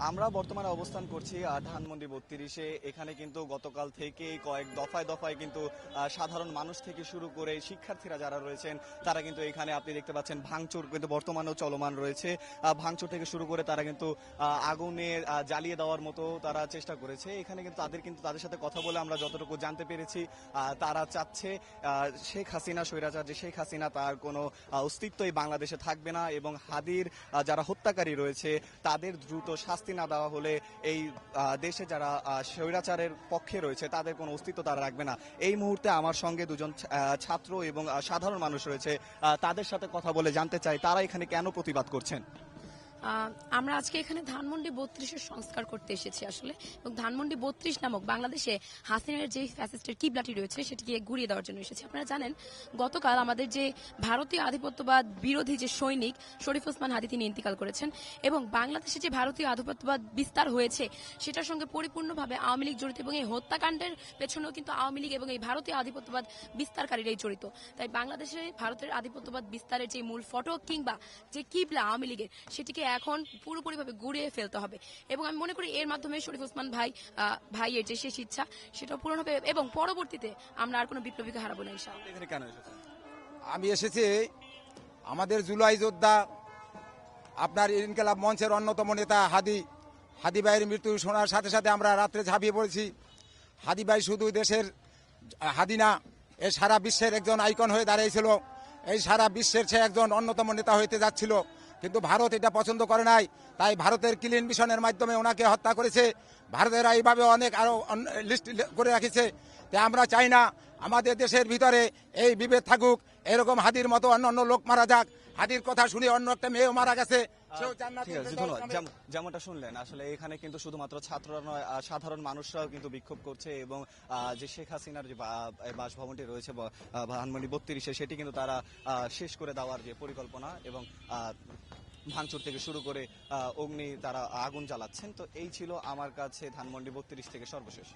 আমরা বর্তমানে অবস্থান করছি ধানমন্ডি ৩২-এ। এখানে কিন্তু গতকাল থেকে কয়েক দফায় দফায় কিন্তু সাধারণ মানুষ থেকে শুরু করে শিক্ষার্থীরা যারা রয়েছেন তারা কিন্তু এখানে আপনি দেখতে পাচ্ছেন ভাঙচুর কিন্তু বর্তমানেও চলমান রয়েছে। ভাঙচুর থেকে শুরু করে তারা কিন্তু আগুনে জ্বালিয়ে দেওয়ার মতো তারা চেষ্টা করেছে। এখানে কিন্তু তাদের সাথে কথা বলে আমরা যতটুকু জানতে পেরেছি তারা চাচ্ছে শেখ হাসিনা স্বৈরাচার যে শেখ হাসিনা তার কোনো অস্তিত্বই বাংলাদেশে থাকবে না এবং হাদির যারা হত্যাকারী রয়েছে তাদের দ্রুত শাস্তি না দেওয়া হলে এই দেশে যারা স্বৈরাচারের পক্ষে রয়েছে তাদের কোনো অস্তিত্ব তারা রাখবে না। এই মুহূর্তে আমার সঙ্গে দুজন ছাত্র এবং সাধারণ মানুষ রয়েছে, তাদের সাথে কথা বলে জানতে চাই তারা এখানে কেন প্রতিবাদ করছেন। আমরা আজকে এখানে ধানমন্ডি ৩২-এর সংস্কার করতে এসেছি আসলে, এবং ধানমন্ডি ৩২ নামক বাংলাদেশে হাসিনার যে ফ্যাসিস্টের কিবলাটি রয়েছে সেটিকে গুড়িয়ে দেওয়ার জন্য এসেছি। আপনারা জানেন গতকাল আমাদের যে ভারতীয় আধিপত্যবাদ বিরোধী যে সৈনিক শরীফ ওসমান হাদি তিনি ইন্তিকাল করেছেন, এবং বাংলাদেশে যে ভারতীয় আধিপত্যবাদ বিস্তার হয়েছে সেটার সঙ্গে পরিপূর্ণভাবে আওয়ামী লীগ জড়িত, এবং এই হত্যাকাণ্ডের পেছনেও কিন্তু আওয়ামী লীগ এবং এই ভারতীয় আধিপত্যবাদ বিস্তারকারীরাই জড়িত। তাই বাংলাদেশে ভারতের আধিপত্যবাদ বিস্তারের যে মূল ফটক কিংবা যে কিবলা আওয়ামী লীগের সেটিকে এখন পুরোপুরিভাবে গুড়িয়ে ফেলতে হবে, এবং আমি মনে করি এর মাধ্যমে শরীফ ওসমান ভাইয়ের যে শেষ ইচ্ছা সেটা পূরণ হবে, এবং পরবর্তীতে আমরা আর কোনো বিপ্লবীকে হারাবো না ইনশাআল্লাহ। আমি এসেছি আমাদের জুলাই যোদ্ধা আপনার ইনকিলাব মঞ্চের অন্যতম নেতা হাদি ভাইয়ের মৃত্যু শোনার সাথে সাথে আমরা রাত্রে ঝাঁপিয়ে পড়েছি। হাদি ভাই শুধু দেশের হাদি না, এ সারা বিশ্বের একজন আইকন হয়ে দাঁড়িয়েছিল। এই সারা বিশ্বের সে একজন অন্যতম নেতা হইতে যাচ্ছিল, কিন্তু ভারত এটা পছন্দ করে নাই। তাই ভারতের ক্লিন মিশনের মাধ্যমে ওনাকে হত্যা করেছে। ভারতেরা এইভাবে অনেক আরো লিস্ট করে রাখিছে। তাই আমরা চাই না আমাদের দেশের ভিতরে এই বিভেদ থাকুক, এরকম হাদির মতো অন্য লোক মারা যাক। হাদির কথা শুনে অন্য একটা মেয়েও মারা গেছে। যেমনটা শুনলেন, আসলে এখানে কিন্তু শুধুমাত্র ছাত্ররা নয়, সাধারণ মানুষরাও কিন্তু বিক্ষোভ করছে, এবং যে শেখ হাসিনার যে বাসভবনটি রয়েছে ধানমন্ডি ৩২-এ সেটি কিন্তু তারা শেষ করে দেওয়ার যে পরিকল্পনা এবং ভাঙচুর থেকে শুরু করে তারা আগুন জ্বালাচ্ছেন। তো এই ছিল আমার কাছে ধানমন্ডি ৩২ থেকে সর্বশেষ।